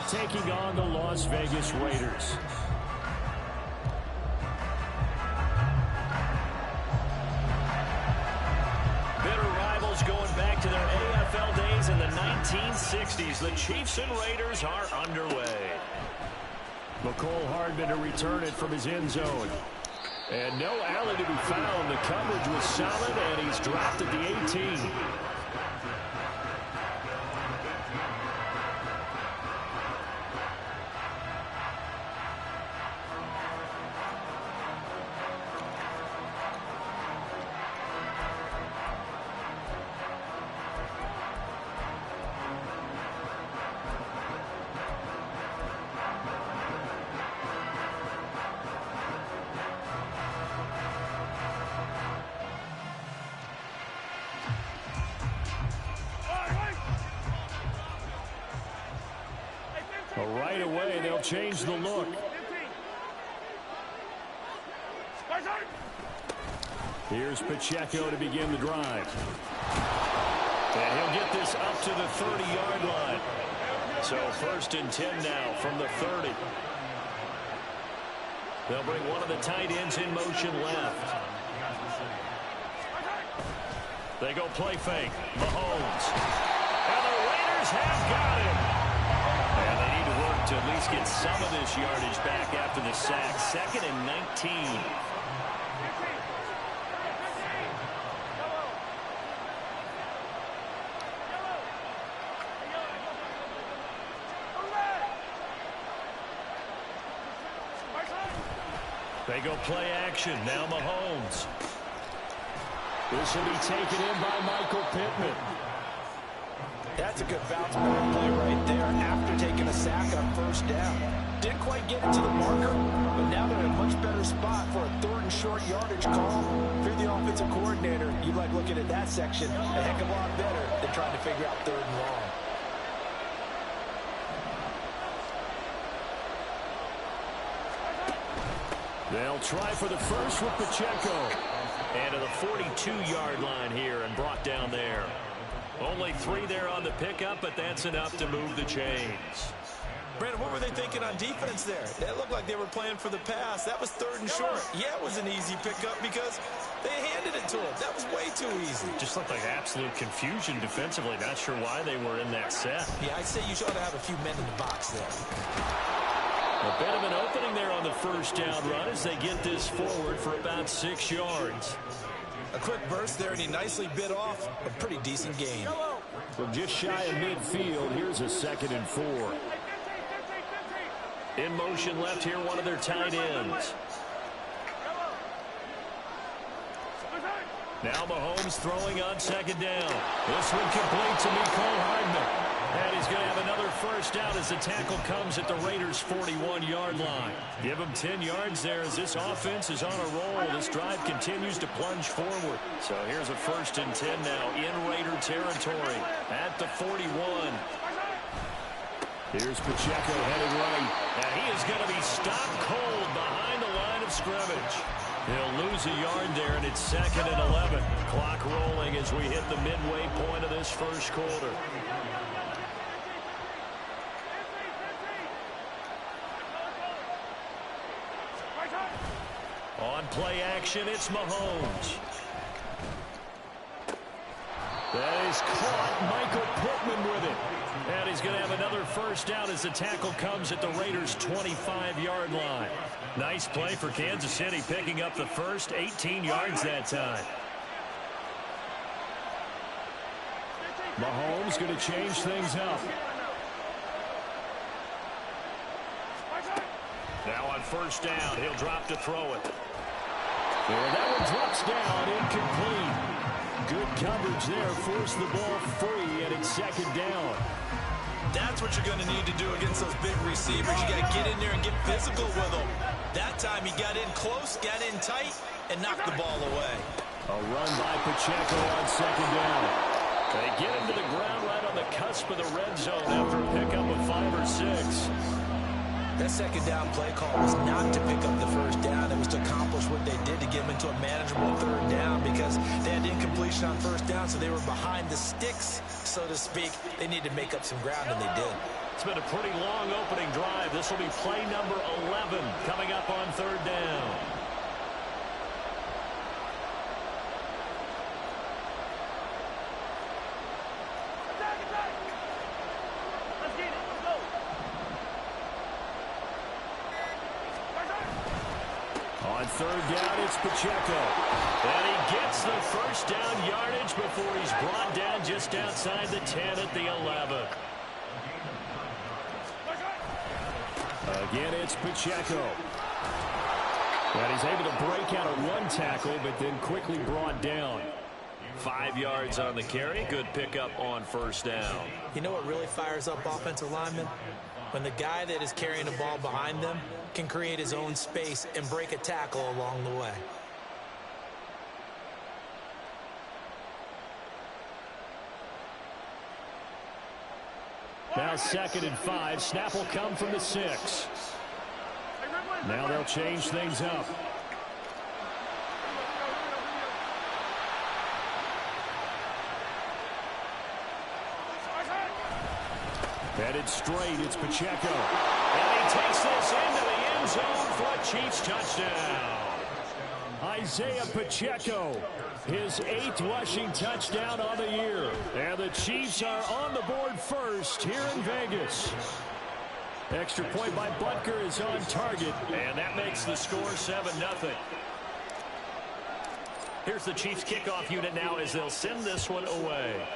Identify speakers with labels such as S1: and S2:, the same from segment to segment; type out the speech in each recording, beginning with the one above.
S1: taking on the Las Vegas Raiders. Bitter rivals going back to their AFL days in the 1960s. The Chiefs and Raiders are underway. McCole Hardman to return it from his end zone. And no alley to be found. The coverage was solid, and he's dropped at the 18. Right away, they'll change the look. Here's Pacheco to begin the drive. And he'll get this up to the 30-yard line. So 1st and 10 now from the 30. They'll bring one of the tight ends in motion left. They go play fake. Mahomes. And the Raiders have got him. And they need to work to at least get some of this yardage back after the sack. 2nd and 19. They go play action. Now Mahomes. This will be taken in by Michael Pittman.
S2: That's a good bounce back play right there after taking a sack on 1st down. Didn't quite get it to the marker, but now they're in a much better spot for a 3rd and short yardage call. If you're the offensive coordinator, you like looking at that section a heck of a lot better than trying to figure out 3rd and long.
S1: They'll try for the first with Pacheco. And to the 42-yard line here and brought down there. Only 3 there on the pickup, but that's enough to move the chains.
S3: Brandon, what were they thinking on defense there? They looked like they were playing for the pass. That was 3rd and short. Yeah, it was an easy pickup because they handed it to him. That was way too easy.
S1: Just looked like absolute confusion defensively. Not sure why they were in that set.
S3: Yeah, I'd say you should have a few men in the box there.
S1: A bit of an opening there on the 1st down run as they get this forward for about 6 yards.
S3: A quick burst there, and he nicely bit off a pretty decent gain.
S1: From just shy of midfield, here's a 2nd and 4. In motion left here, one of their tight ends. Now Mahomes throwing on 2nd down. This one complete to McCole Hardman. And he's going to have another 1st down as the tackle comes at the Raiders' 41-yard line. Give him 10 yards there as this offense is on a roll. This drive continues to plunge forward. So here's a 1st and 10 now in Raider territory at the 41. Here's Pacheco heading right. And he is going to be stopped cold behind the line of scrimmage. He'll lose a yard there, and it's 2nd and 11. Clock rolling as we hit the midway point of this 1st quarter. On play action, it's Mahomes. That is caught. Michael Pittman with it. And he's going to have another 1st down as the tackle comes at the Raiders' 25-yard line. Nice play for Kansas City, picking up the first, 18 yards that time. Mahomes going to change things up. Now on 1st down, he'll drop to throw it. And that one drops down, incomplete. Good coverage there, forced the ball free, and it's 2nd down.
S3: That's what you're going to need to do against those big receivers. You got to get in there and get physical with them. That time he got in close, got in tight, and knocked the ball away.
S1: A run by Pacheco on 2nd down. They get him to the ground right on the cusp of the red zone after a pickup of 5 or 6.
S2: That 2nd down play call was not to pick up the 1st down. It was to accomplish what they did to get them into a manageable 3rd down because they had incompletion on 1st down, so they were behind the sticks, so to speak. They needed to make up some ground, and they did.
S1: It's been a pretty long opening drive. This will be play number 11 coming up on third down. On third down, it's Pacheco. And he gets the first down yardage before he's brought down just outside the 10 at the 11. Again, it's Pacheco. And he's able to break out of one tackle, but then quickly brought down. 5 yards on the carry. Good pickup on first down.
S2: You know what really fires up offensive linemen? When the guy that is carrying the ball behind them can create his own space and break a tackle along the way.
S1: Now 2nd and 5. Snap will come from the 6. Now they'll change things up. Headed straight, it's Pacheco. And he takes this into the end zone for a Chiefs touchdown. Isaiah Pacheco, his 8th rushing touchdown on the year. And the Chiefs are on the board first here in Vegas. Extra point by Butker is on target, and that makes the score 7-0. Here's the Chiefs kickoff unit now as they'll send this one away.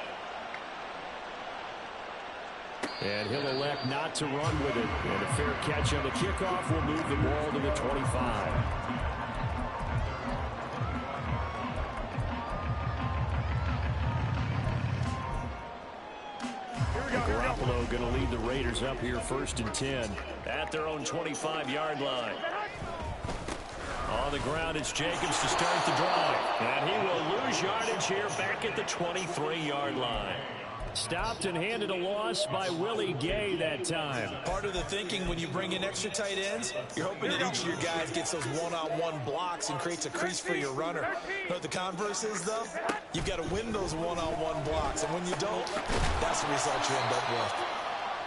S1: And he'll elect not to run with it. And a fair catch on the kickoff will move the ball to the 25. Garoppolo going to lead the Raiders up here 1st and 10 at their own 25-yard line. On the ground, it's Jacobs to start the drive. And he will lose yardage here back at the 23-yard line. Stopped and handed a loss by Willie Gay that time.
S2: Part of the thinking when you bring in extra tight ends, you're hoping that each of your guys gets those one-on-one blocks and creates a crease for your runner. You know what the converse is, though? You've got to win those one-on-one blocks, and when you don't, that's the result you end up with.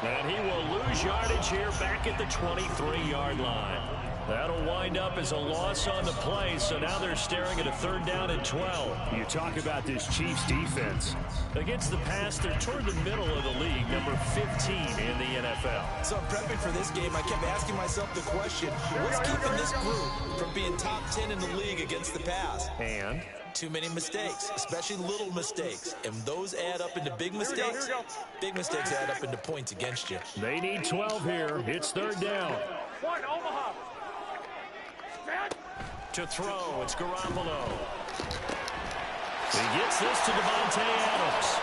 S1: And he will lose yardage here back at the 23-yard line. That'll wind up as a loss on the play, so now they're staring at a 3rd down and 12. You talk about this Chiefs defense. Against the pass, they're toward the middle of the league, number 15 in the NFL.
S2: So prepping for this game, I kept asking myself the question, what's keeping this group from being top 10 in the league against the pass?
S1: And?
S2: Too many mistakes, especially little mistakes. And those add up into big mistakes. Big mistakes add up into points against you.
S1: They need 12 here. It's 3rd down. To throw, it's Garoppolo. He gets this to Devontae Adams.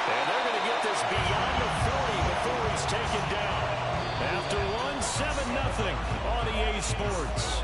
S1: And they're going to get this beyond the 40 before he's taken down. After one, 7-0 on EA Sports.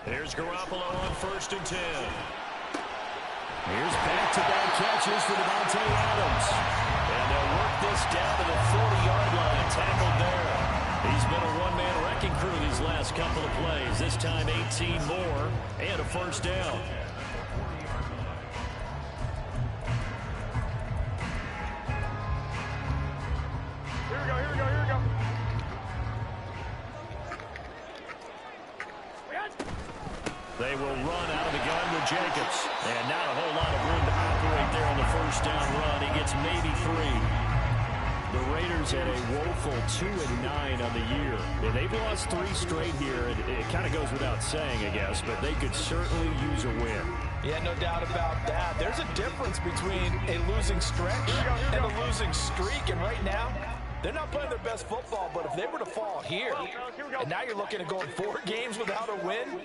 S1: Here's Garoppolo on 1st and 10. Here's back-to-back catches for Devontae Adams. And they'll work this down to the 40-yard line, tackled there. He's been a one-man wrecking crew these last couple of plays. This time 18 more and a 1st down.
S4: Here we go.
S1: They will run out of the gun with Jacobs. And not a whole lot of room to operate there on the 1st down run. He gets maybe 3. The Raiders had a woeful 2-9 on the year. And they've lost 3 straight here. It kind of goes without saying, I guess, but they could certainly use a win.
S2: Yeah, no doubt about that. There's a difference between a losing stretch and a losing streak. And right now, they're not playing their best football, but if they were to fall here, and now you're looking at going 4 games without a win,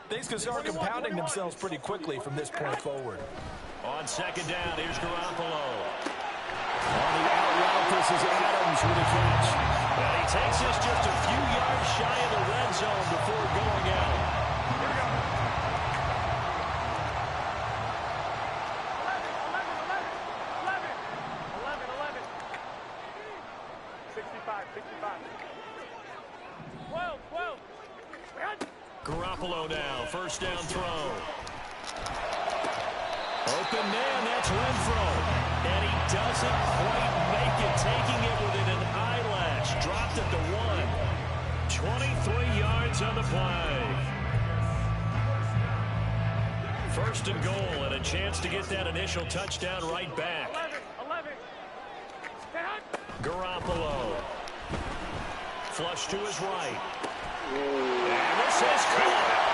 S2: things can start compounding themselves pretty quickly from this point forward.
S1: On 2nd down, here's Garoppolo. On the out route, this is Adams with a catch. And he takes this just a few yards shy of the red zone before going out.
S4: Here we go. 11. 65. 12.
S1: Garoppolo now, first down throw. Open man, that's Renfro. And he doesn't quite make it, taking it within an eyelash. Dropped at the 1. 23 yards on the play. First and goal, and a chance to get that initial touchdown right back.
S4: 11.
S1: Garoppolo. Flush to his right. And this is caught.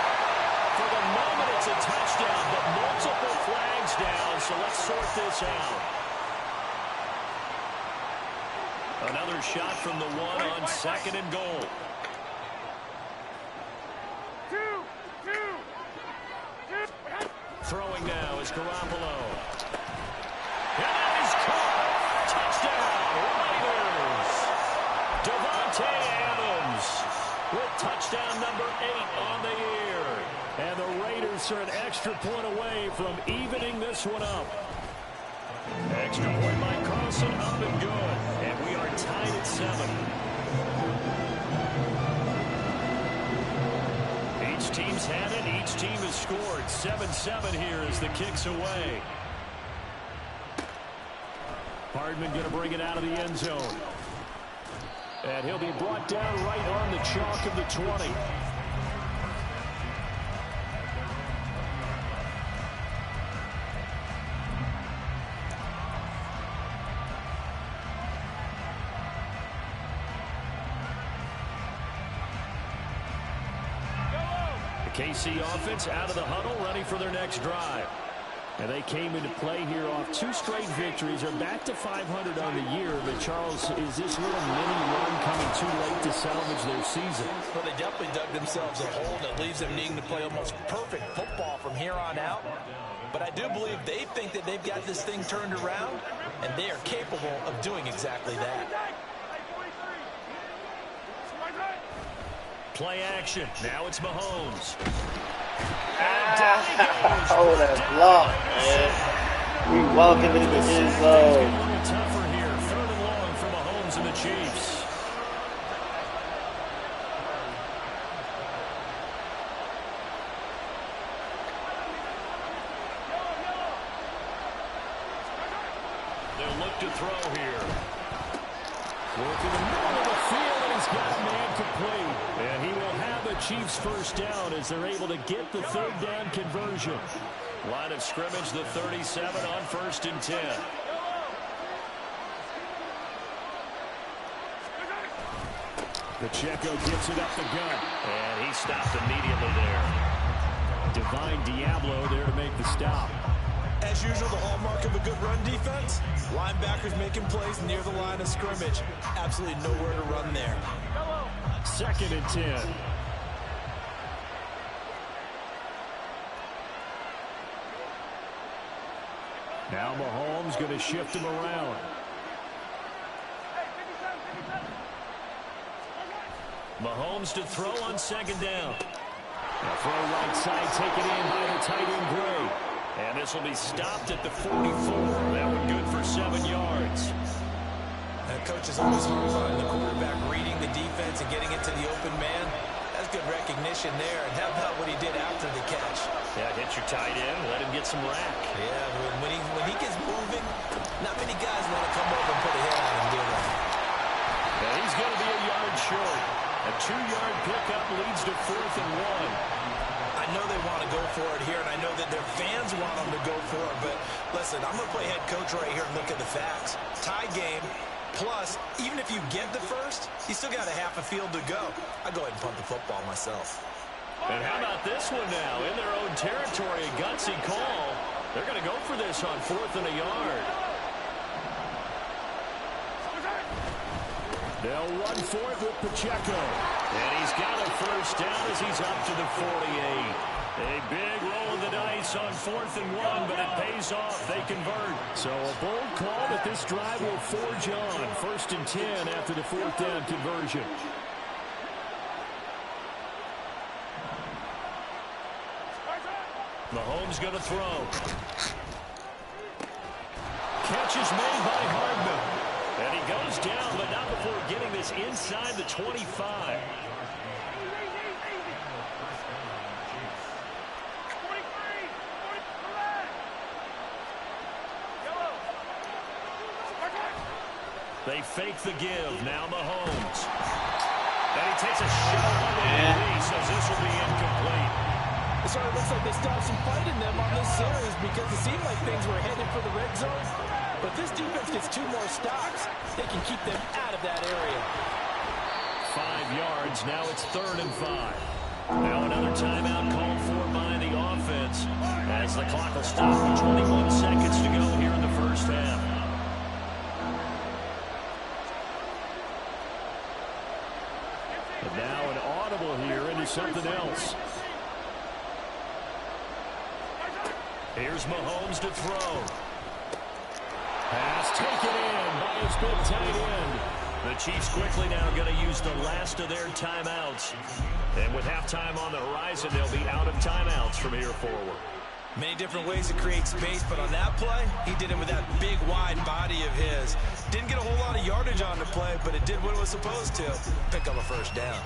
S1: For the moment, it's a touchdown, but multiple flags down, so let's sort this out. Another shot from the 1 on second and goal.
S4: 2.
S1: Throwing now is Garoppolo. And that is caught. Touchdown, Raiders. Devontae Adams with touchdown number 8 on the year. And the Raiders are an extra point away from evening this one up. Extra point by Carlson, up and good. And we are tied at 7. Each team's had it. Each team has scored. 7-7 here as the kick's away. Hardman going to bring it out of the end zone. And he'll be brought down right on the chalk of the 20. The KC offense out of the huddle, ready for their next drive. And they came into play here off 2 straight victories. They're back to 500 on the year. But, Charles, is this little mini run coming too late to salvage their season?
S2: Well, they definitely dug themselves a hole that leaves them needing to play almost perfect football from here on out. But I do believe they think that they've got this thing turned around, and they are capable of doing exactly that.
S1: Play action. Now it's Mahomes.
S5: Oh, that's blocked, man. We welcome into the end zone.
S1: A little tougher here. 3rd and long for Mahomes and the Chiefs. They'll look to throw here. Working the middle of the field, and he's got man complete. And he will have the Chiefs first down as they're able to get the 3rd down conversion. Line of scrimmage, the 37 on 1st and 10. Pacheco gets it up the gut. And he stopped immediately there. Divine Diablo there to make the stop.
S3: As usual, the hallmark of a good run defense, linebackers making plays near the line of scrimmage. Absolutely nowhere to run there.
S1: 2nd and 10. Now Mahomes going to shift him around. Mahomes to throw on 2nd down. A throw right side taken in by the tight end Gray. And this will be stopped at the 44. That one good for 7 yards.
S3: That coach is always hard on the quarterback reading the defense and getting it to the open man. That's good recognition there. And how about what he did after the catch?
S1: Yeah, hit your tight end, let him get some rack.
S3: Yeah, when he gets moving, not many guys want to come over and put a hit on him, do they?
S1: And he's going to be a yard short. A 2-yard pickup leads to 4th and 1.
S3: I know they want to go for it here, and I know that their fans want them to go for it. But listen, I'm going to play head coach right here and look at the facts. Tie game. Plus, even if you get the first, you still got a half a field to go. I'll go ahead and punt the football myself.
S1: And how about this one now? In their own territory, a gutsy call. They're going to go for this on 4th and a yard. They'll run for it with Pacheco. And he's got a first down as he's up to the 48. A big roll of the dice on 4th and 1, but it pays off. They convert. So a bold call that this drive will forge on. 1st and 10 after the 4th down conversion. Mahomes going to throw. Catch is made by Hardman. And he goes down, but not before getting this inside the 25. They fake the give. Now Mahomes. And he takes a shot on the release as this will be incomplete.
S2: It sort of looks like they stopped some fight in them on this series because it seemed like things were headed for the red zone. But this defense gets 2 more stops. They can keep them out of that area.
S1: 5 yards. Now it's 3rd and 5. Now another timeout called for by the offense as the clock will stop with 21 seconds to go here in the first half. And now an audible here into something else. Here's Mahomes to throw. Pass taken in by his big tight end. The Chiefs quickly now going to use the last of their timeouts. And with halftime on the horizon, they'll be out of timeouts from here forward.
S3: Many different ways to create space, but on that play, he did it with that big, wide body of his. Didn't get a whole lot of yardage on the play, but it did what it was supposed to. Pick up a 1st down.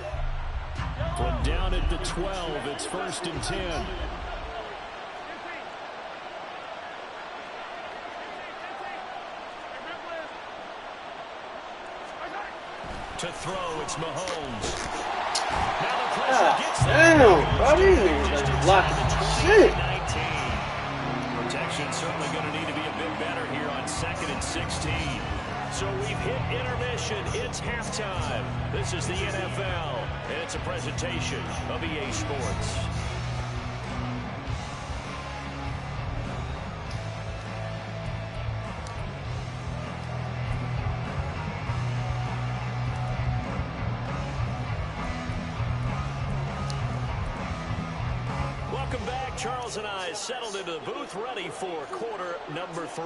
S1: From down at the 12, it's 1st and 10. To throw, it's Mahomes. Now the pressure gets there.
S5: Damn, buddy. Block. Shit.
S1: Protection certainly going to need to be a bit better here on 2nd and 16. So we've hit intermission. It's halftime. This is the NFL, and it's a presentation of EA Sports. Welcome back. Charles and I settled into the booth, ready for quarter number 3.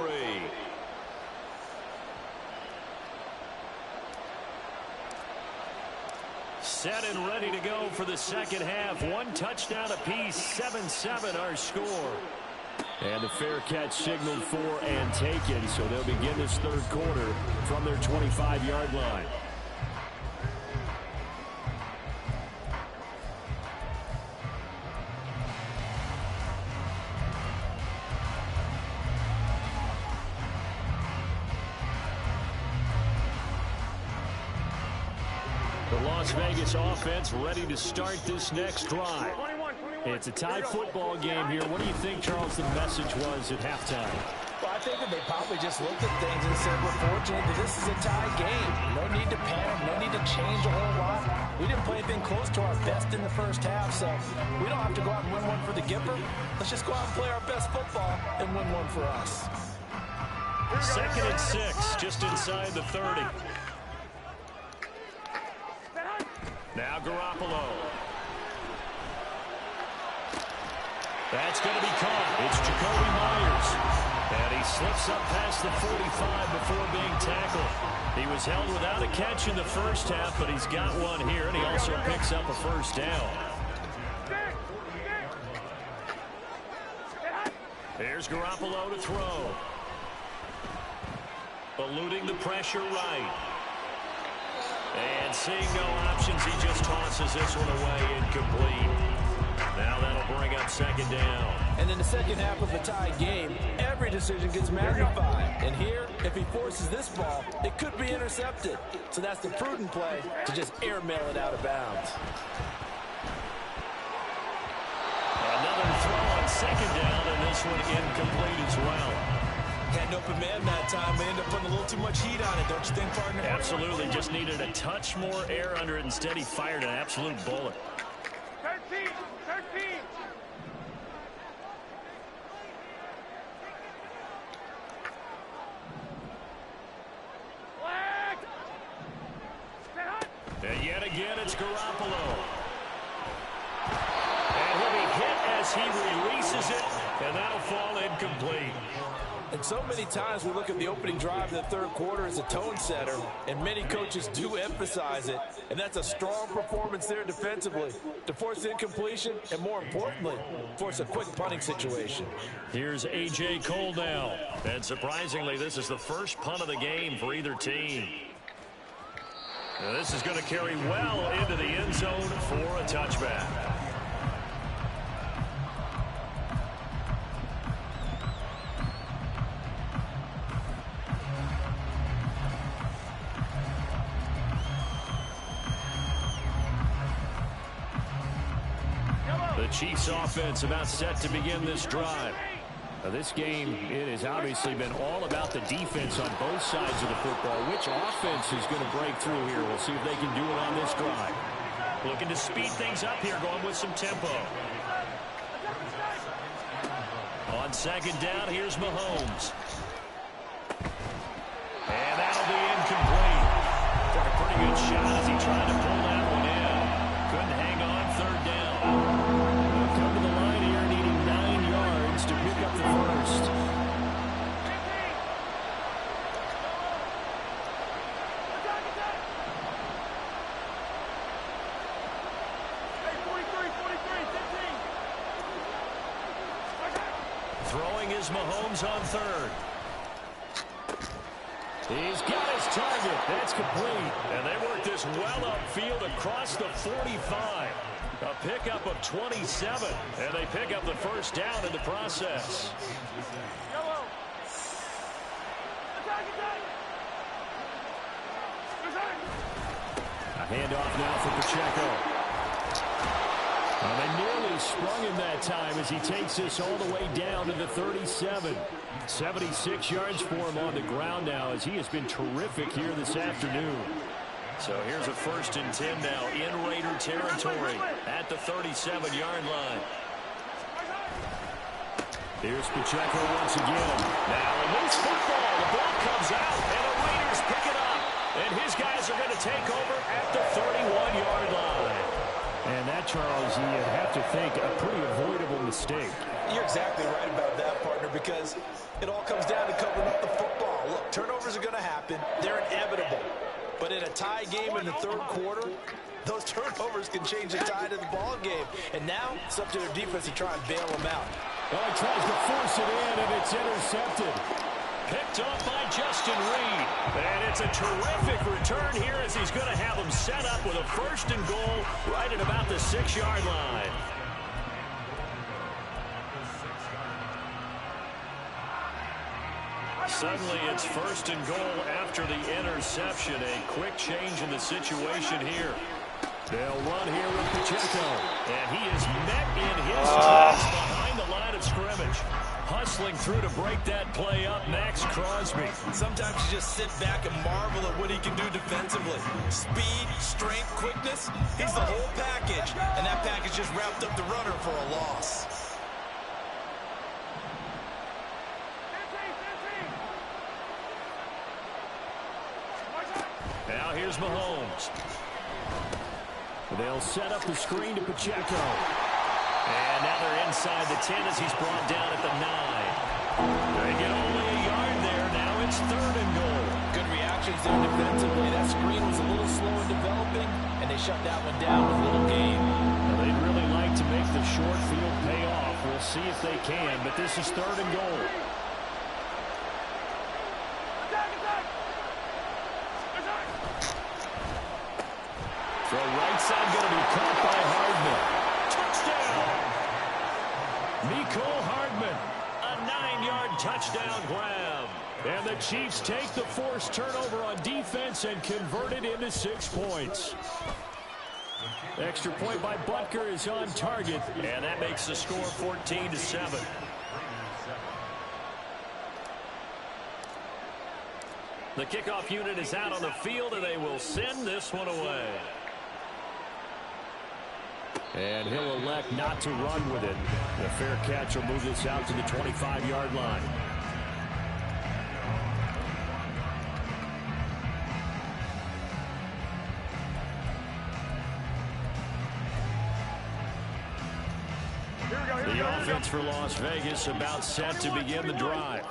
S1: Set and ready to go for the second half. 1 touchdown apiece, 7-7 our score. And the fair catch signaled for and taken, so they'll begin this 3rd quarter from their 25-yard line. Las Vegas offense ready to start this next drive. It's a tie football game here. What do you think, Charles, the message was at halftime?
S2: Well, I think that they probably just looked at things and said, we're fortunate that this is a tie game. No need to panic, no need to change a whole lot. We didn't play anything close to our best in the first half, so we don't have to go out and win one for the Gipper. Let's just go out and play our best football and win one for us.
S1: 2nd and 6, just inside the 30. Now Garoppolo. That's going to be caught. It's Jacoby Myers. And he slips up past the 45 before being tackled. He was held without a catch in the first half, but he's got one here, and he also picks up a 1st down. Here's Garoppolo to throw. Eluding the pressure right. And seeing no options, he just tosses this one away, incomplete. Now that'll bring up 2nd down.
S2: And in the second half of a tie game, every decision gets magnified. And here, if he forces this ball, it could be intercepted. So that's the prudent play to just airmail it out of bounds.
S1: Another throw on 2nd down, and this one incomplete as well.
S3: Had an open man that time, but ended up putting a little too much heat on it, don't you think, partner?
S1: Absolutely. Just needed a touch more air under it. Instead, he fired an absolute bullet.
S4: 13. And
S1: yet again, it's Garoppolo. And he'll be hit as as he releases it, and that'll fall incomplete.
S2: And so many times we look at the opening drive of the third quarter as a tone setter, and many coaches do emphasize it, and that's a strong performance there defensively to force incompletion and, more importantly, force a quick punting situation.
S1: Here's A.J. Cole now, and surprisingly, this is the first punt of the game for either team. Now, this is going to carry well into the end zone for a touchback. The Chiefs offense about set to begin this drive. Now, this game, it has obviously been all about the defense on both sides of the football. Which offense is going to break through here? We'll see if they can do it on this drive. Looking to speed things up here, going with some tempo. On second down, here's Mahomes. And that'll be incomplete. Took a pretty good shot as he tried to pull that one in. Couldn't hang on third down. Come to the line here, needing 9 yards to pick up the first. Throwing is Mahomes on third. He's got his target. That's complete. And they work this well upfield across the 45. A pickup of 27, and they pick up the first down in the process. A handoff now for Pacheco. They nearly sprung him that time as he takes this all the way down to the 37. 76 yards for him on the ground now as he has been terrific here this afternoon. So here's a 1st and 10 now in Raider territory at the 37-yard line. Here's Pacheco once again. Now a loose football. The ball comes out, and the Raiders pick it up. And his guys are going to take over at the 31-yard line. And that, Charles, you'd have to think a pretty avoidable mistake.
S2: You're exactly right about that, partner, because it all comes down to covering up the football. Look, turnovers are going to happen. They're inevitable. But in a tie game in the third quarter, those turnovers can change the tide of the ball game. And now it's up to their defense to try and bail them out.
S1: Well, he tries to force it in, and it's intercepted. Picked off by Justin Reed. And it's a terrific return here as he's going to have them set up with a 1st and goal right at about the 6-yard line. Suddenly it's 1st and goal after the interception. A quick change in the situation here. They'll run here with Pacheco. And he is met in his tracks behind the line of scrimmage. Hustling through to break that play up, Max Crosby.
S2: Sometimes you just sit back and marvel at what he can do defensively. Speed, strength, quickness, he's the whole package. And that package just wrapped up the runner for a loss.
S1: Now here's Mahomes. They'll set up the screen to Pacheco. And now they're inside the 10 as he's brought down at the 9. They get only a yard there. Now it's 3rd and goal.
S2: Good reactions there defensively. That screen was a little slow in developing, and they shut that one down with little gain.
S1: Now they'd really like to make the short field pay off. We'll see if they can, but this is 3rd and goal. Throw right side going to be caught by Hardman. Touchdown! Mecole Hardman, a 9-yard touchdown grab. And the Chiefs take the forced turnover on defense and convert it into 6 points. Extra point by Butker is on target, and that makes the score 14-7. The kickoff unit is out on the field, and they will send this one away. And he'll elect not to run with it. The fair catch will move this out to the 25-yard line. The offense for Las Vegas about set to begin the drive.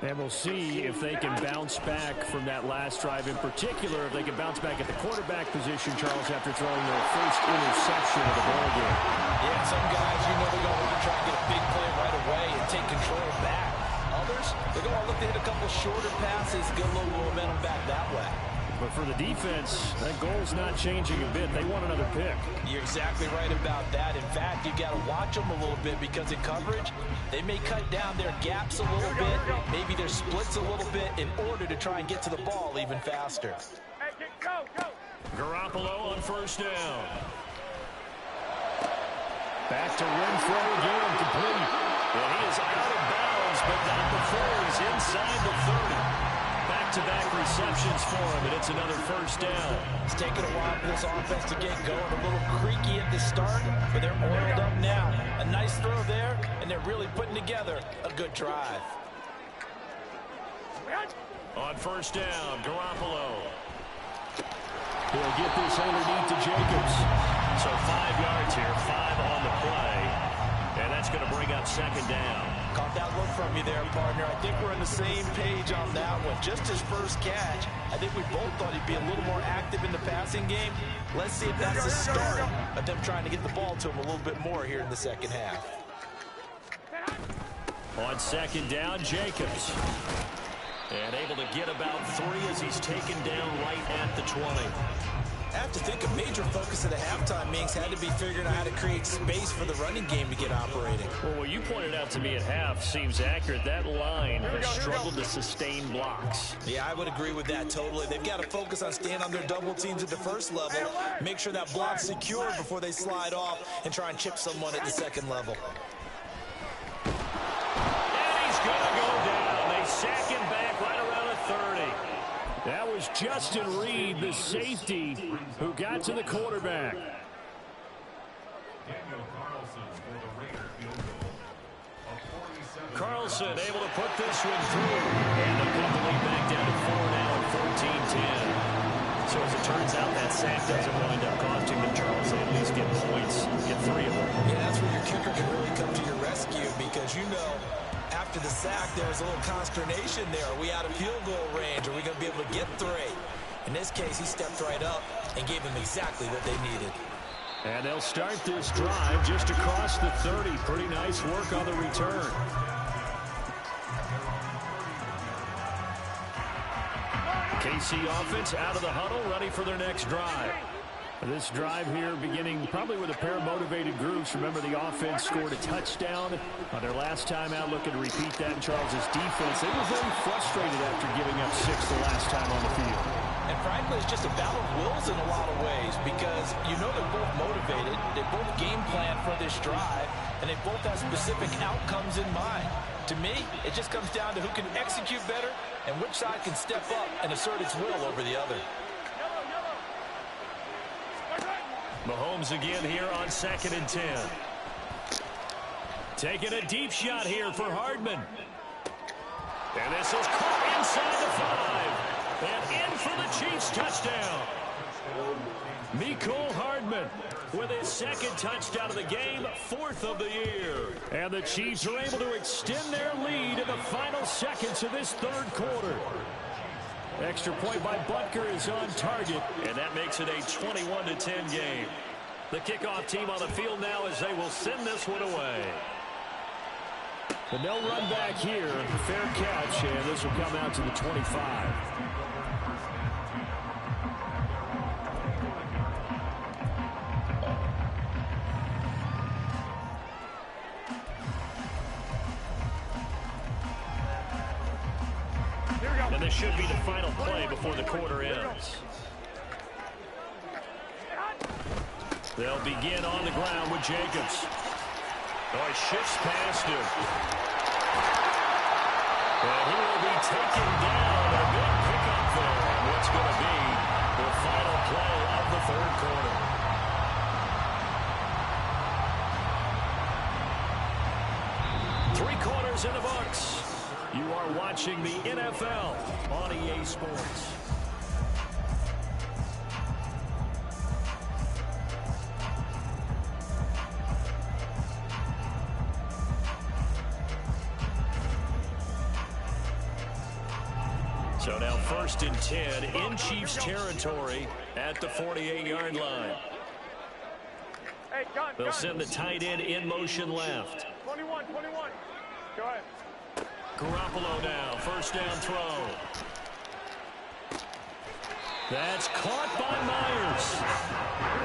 S6: And we'll see if they can bounce back from that last drive. In particular, if they can bounce back at the quarterback position, Charles, after throwing their first interception of the ball game.
S2: Yeah, some guys, you know, they're going to want to try and get a big play right away and take control back. Others, they're going to look to hit a couple shorter passes, get a little momentum back that way.
S6: But for the defense, that goal's not changing a bit. They want another pick.
S2: You're exactly right about that. In fact, you got to watch them a little bit because in coverage, they may cut down their gaps a little bit, maybe their splits a little bit in order to try and get to the ball even faster.
S4: Hey, go, go.
S1: Garoppolo on first down. Back to Renfro again, complete. And he is out of bounds, but not before he's inside the 30. Back-to-back receptions for him, and it's another first down.
S2: It's taken a while for this offense to get going. A little creaky at the start, but they're oiled up now. A nice throw there, and they're really putting together a good drive.
S1: On first down, Garoppolo.
S6: He'll get this underneath to Jacobs.
S1: So 5 yards here, 5 on the play. And that's going to bring up second down.
S2: Caught that look from you there, partner. I think we're on the same page on that one. Just his first catch, I think we both thought he'd be a little more active in the passing game. Let's see if that's the start of them trying to get the ball to him a little bit more here in the second half.
S1: On second down, Jacobs. And able to get about 3 as he's taken down right at the 20.
S2: I have to think a major focus of the halftime meetings had to be figuring out how to create space for the running game to get operating.
S1: Well, what you pointed out to me at half seems accurate. That line has struggled to sustain blocks.
S2: Yeah, I would agree with that totally. They've got to focus on staying on their double teams at the first level, make sure that block's secure before they slide off and try and chip someone at the second level.
S1: And he's going to go down. They sack him back right around the 30.
S6: That was Justin Reed, the safety, who got to the quarterback.
S1: Carlson able to put this one through. And they'll cut the lead back down to 4 now at 14-10. So as it turns out, that sack doesn't wind up costing them, Charles. They at least get points, get 3 of them.
S2: Yeah, that's where your kicker can really come to your rescue because, you know, after the sack, there was a little consternation there. Are we out of field goal range? Are we going to be able to get 3? In this case, he stepped right up and gave them exactly what they needed.
S6: And they'll start this drive just across the 30. Pretty nice work on the return.
S1: KC offense out of the huddle, ready for their next drive.
S6: This drive here beginning probably with a pair of motivated groups. Remember, the offense scored a touchdown on their last time out, looking to repeat that in Charles's defense. They were very frustrated after giving up 6 the last time on the field.
S2: And frankly, it's just a battle of wills in a lot of ways because you know they're both motivated, they both game plan for this drive, and they both have specific outcomes in mind. To me, it just comes down to who can execute better and which side can step up and assert its will over the other.
S1: Mahomes again here on 2nd and 10. Taking a deep shot here for Hardman. And this is caught inside the 5. And in for the Chiefs touchdown. Mecole Hardman with his 2nd touchdown of the game, 4th of the year. And the Chiefs are able to extend their lead in the final seconds of this 3rd quarter. Extra point by Butker is on target, and that makes it a 21-10 game. The kickoff team on the field now as they will send this one away.
S6: But no run back here. Fair catch, and this will come out to the 25.
S1: And this should be the final play before the quarter ends. They'll begin on the ground with Jacobs. Oh, he shifts past him. And he will be taken down. A big pickup there. And what's going to be the final play of the 3rd quarter. Three quarters in the books. You are watching the NFL on EA Sports. So now 1st and 10 in Chiefs territory at the 48-yard line.
S4: Hey, gun,
S1: They'll send the tight end in motion left.
S4: 21. Go ahead.
S1: Garoppolo now, 1st down throw. That's caught by Myers.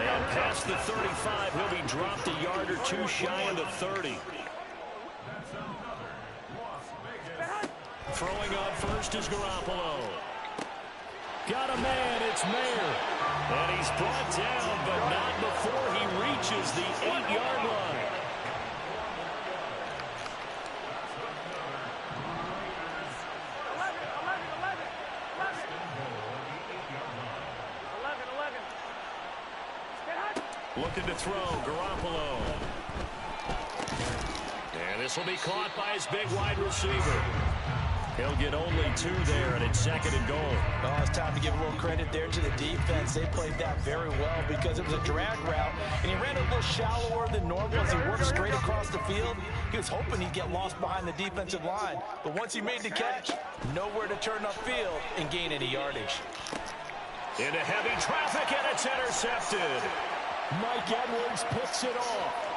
S1: And past the 35, he'll be dropped a yard or two shy of the 30. Throwing on 1st is Garoppolo. Got a man, it's Mayer. And he's brought down, but not before he reaches the 8-yard line. Looking to throw, Garoppolo. And this will be caught by his big wide receiver. He'll get only 2 there, and it's 2nd and goal.
S2: Oh, it's time to give a little credit there to the defense. They played that very well because it was a drag route, and he ran a little shallower than normal as he worked straight across the field. He was hoping he'd get lost behind the defensive line, but once he made the catch, nowhere to turn upfield and gain any yardage.
S1: Into heavy traffic, and it's intercepted. Mike Edwards picks it off.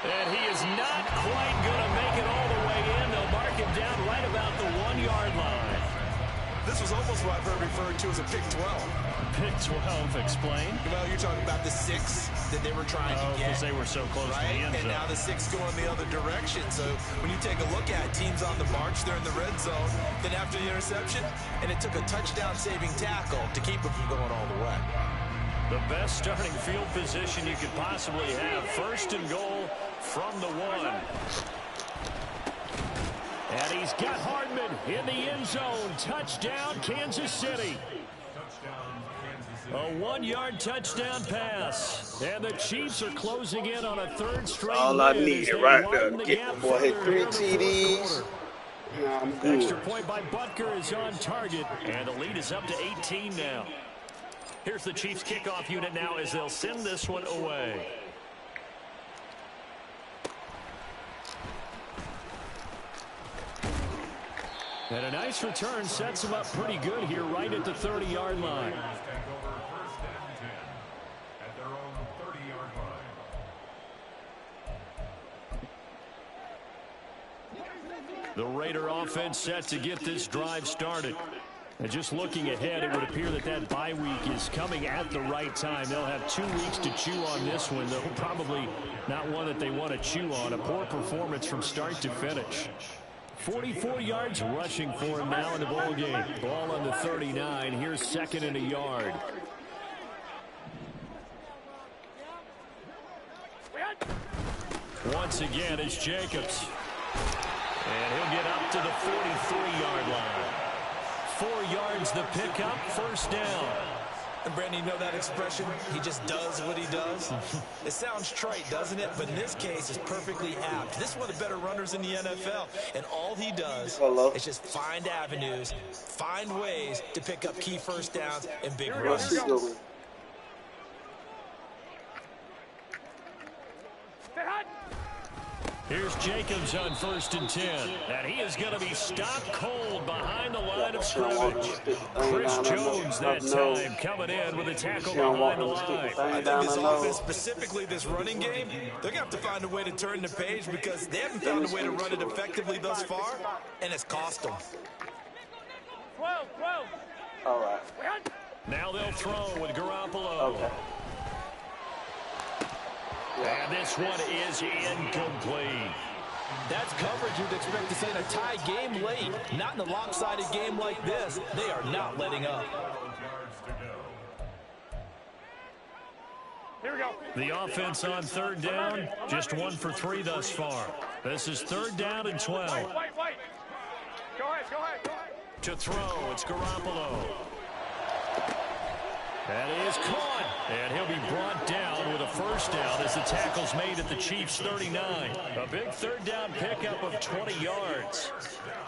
S1: And he is not quite going to make it all the way in. They'll mark him down right about the 1-yard line.
S3: This was almost what I've heard referred to as a Big 12.
S1: Big 12, explain.
S3: Well, you're talking about the 6 that they were trying to get.
S1: Because they were so close to the end zone.
S3: And now the 6 going the other direction. So when you take a look at teams on the march, they're in the red zone. Then after the interception, and it took a touchdown-saving tackle to keep it from going all the way.
S1: The best starting field position you could possibly have. 1st and goal from the 1. And he's got Hardman in the end zone. Touchdown, Kansas City. A 1-yard touchdown pass. And the Chiefs are closing in on a 3rd straight
S5: all I
S1: win
S5: need
S1: as they
S5: right
S1: widen
S5: now.
S1: the
S5: Get
S1: gap
S5: the boy hit
S1: further
S5: 3
S1: here in the fourth
S5: TDs.
S1: quarter.
S5: Yeah, I'm good.
S1: Extra point by Butker is on target. And the lead is up to 18 now. Here's the Chiefs kickoff unit now as they'll send this one away. And a nice return sets them up pretty good here right at the 30-yard line. The Raider offense set to get this drive started. And just looking ahead, it would appear that that bye week is coming at the right time. They'll have 2 weeks to chew on this one, though probably not one that they want to chew on. A poor performance from start to finish. 44 yards rushing for him now in the ball game. Ball on the 39. Here's 2nd and a yard. Once again, it's Jacobs. And he'll get up to the 43-yard line. 4 yards the pickup, 1st down.
S3: And Brandon, you know that expression? He just does what he does. It sounds trite, doesn't it? But in this case, it's perfectly apt. This is one of the better runners in the NFL. And all he does is just find avenues, find ways to pick up key 1st downs and big runs.
S1: Here's Jacobs on 1st and 10. And he is going to be stopped cold behind the line of scrimmage. Chris Jones that time coming in with a tackle behind the line.
S3: I think this offense, specifically this running game, they're going to have to find a way to turn the page because they haven't found a way to run it effectively thus far, and it's cost them.
S4: 12.
S5: All right.
S1: Now they'll throw with Garoppolo.
S5: Okay.
S1: And this one is incomplete.
S2: That's coverage you'd expect to see in a tie game late. Not in a lopsided game like this. They are not letting up.
S4: Here we go.
S1: The offense on 3rd down, just 1 for 3 thus far. This is 3rd down and 12.
S4: Wait. Go ahead.
S1: To throw, it's Garoppolo. That is caught, and he'll be brought down with a 1st down as the tackle's made at the Chiefs' 39. A big 3rd down pickup of 20 yards.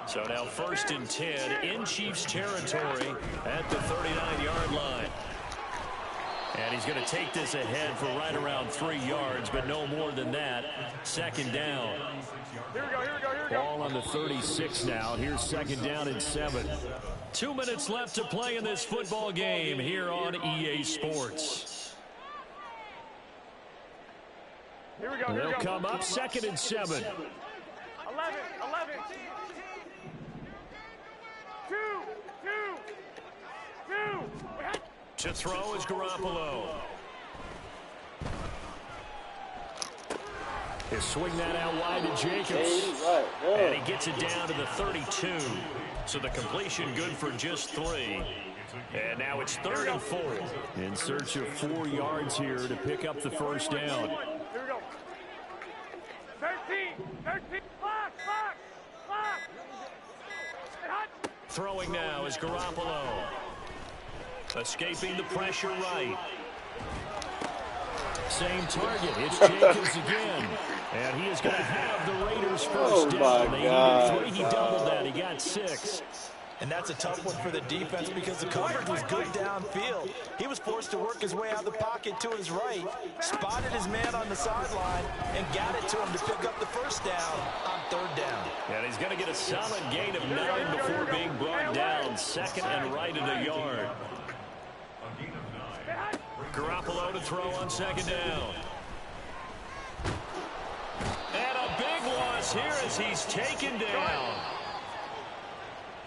S1: So now 1st and 10 in Chiefs territory at the 39-yard line. And he's going to take this ahead for right around 3 yards, but no more than that. Second down.
S4: Here we go, here we go, here we go.
S6: Ball on the 36 now. Here's second down and 7.
S1: 2 minutes left to play in this football game here on EA Sports.
S4: Here we go, here we
S6: They'll
S4: go.
S6: come up second and 7.
S4: 11, 11. 2, 2, 2.
S1: To throw is Garoppolo.
S6: He'll swing that out wide to Jacobs.
S5: Right.
S1: And he gets it down to the 32. So the completion good for just 3. And now it's 3rd and 4.
S6: In search of 4 yards here to pick up the first down.
S4: Here we go. 13, 13. Block, block, block. And hot.
S1: Throwing now is Garoppolo. Escaping the pressure right. Same target. It's Jacobs again. And he is going to have the Raiders first down. They needed 3. He doubled that. He got 6.
S3: And that's a tough one for the defense because the coverage was good downfield. He was forced to work his way out of the pocket to his right, spotted his man on the sideline, and got it to him to pick up the first down on 3rd down.
S1: And he's going to get a solid gain of 9 before being brought down. Second and right at a yard. Garoppolo to throw on second down. And a big loss here as he's taken down.